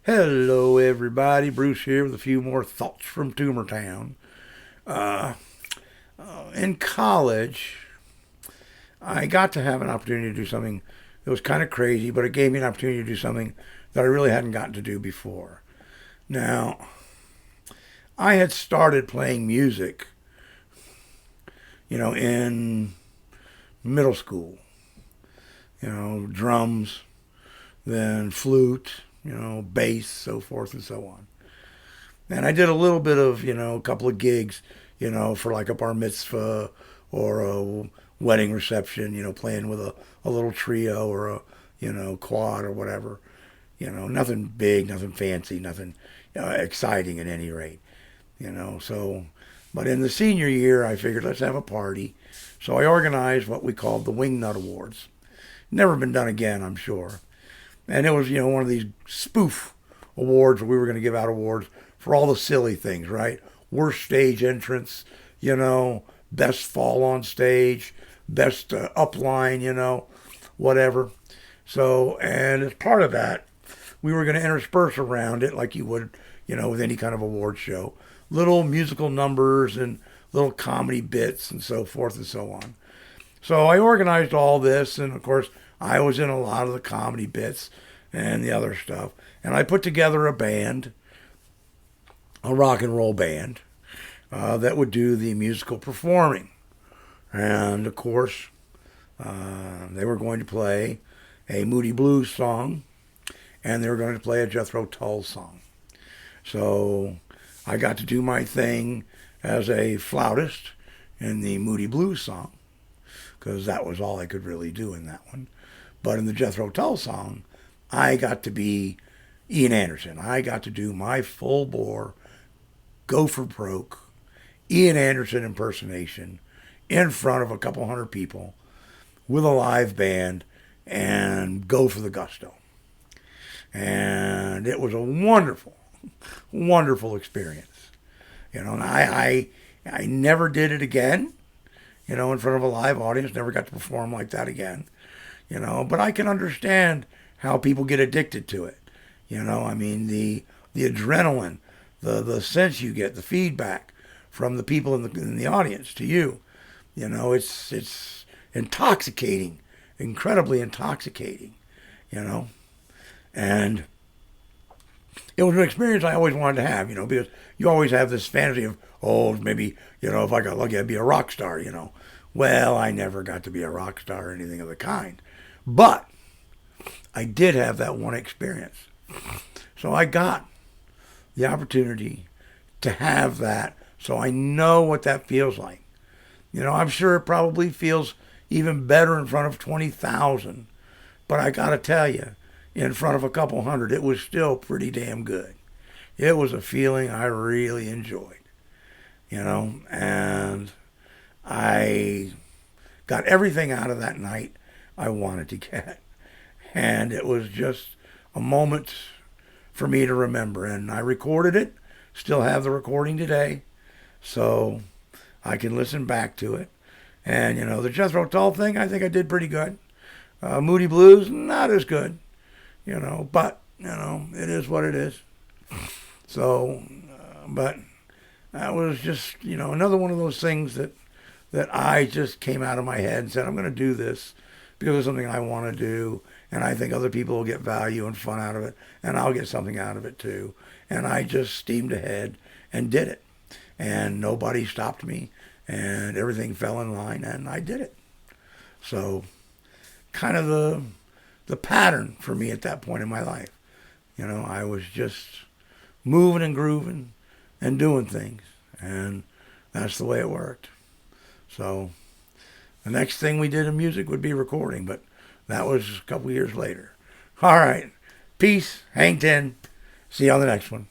Hello, everybody. Bruce here with a few more thoughts from Tumor Town. Uh, in college, I got to have an opportunity to do something that was kind of crazy, but it gave me an opportunity to do something that I really hadn't gotten to do before. Now, I had started playing music, in middle school. Drums, then flute, bass, so forth and so on. And I did a little bit of, a couple of gigs, for like a bar mitzvah or a wedding reception, playing with a little trio or a, quad or whatever. Nothing big, nothing fancy, nothing exciting at any rate, So, but in the senior year, I figured let's have a party. So I organized what we called the Wingnut Awards. Never been done again, I'm sure. And it was, one of these spoof awards where we were going to give out awards for all the silly things, right? Worst stage entrance, best fall on stage, best upline, whatever. So, and as part of that, we were going to intersperse around it like you would, with any kind of award show, little musical numbers and little comedy bits and so forth and so on. So I organized all this, and of course, I was in a lot of the comedy bits and the other stuff. And I put together a band, a rock and roll band, that would do the musical performing. And of course, they were going to play a Moody Blues song, and they were going to play a Jethro Tull song. So I got to do my thing as a flautist in the Moody Blues song, because that was all I could really do in that one. But in the Jethro Tull song, I got to be Ian Anderson. I got to do my full bore, go for broke, Ian Anderson impersonation in front of a couple hundred people with a live band and go for the gusto. And it was a wonderful, wonderful experience. And I never did it again, in front of a live audience, never got to perform like that again. But I can understand how people get addicted to it. I mean, the adrenaline, the sense you get, the feedback from the people in the audience to you, it's intoxicating, incredibly intoxicating, and it was an experience I always wanted to have, because you always have this fantasy of, oh, maybe, if I got lucky, I'd be a rock star, Well, I never got to be a rock star or anything of the kind. But I did have that one experience. So I got the opportunity to have that, so I know what that feels like. I'm sure it probably feels even better in front of 20,000. But I got to tell you, in front of a couple hundred, it was still pretty damn good. It was a feeling I really enjoyed, and I got everything out of that night I wanted to get. And it was just a moment for me to remember. And I recorded it, still have the recording today, so I can listen back to it. And, the Jethro Tull thing, I think I did pretty good. Moody Blues, not as good, but, it is what it is. So, but that was just, another one of those things that I just came out of my head and said, I'm going to do this because it's something I want to do, and I think other people will get value and fun out of it, and I'll get something out of it too. And I just steamed ahead and did it. And nobody stopped me, and everything fell in line, and I did it. So, kind of the pattern for me at that point in my life. I was just moving and grooving and doing things, and that's the way it worked. So the next thing we did in music would be recording, but that was a couple years later. All right. Peace. Hang 10. See you on the next one.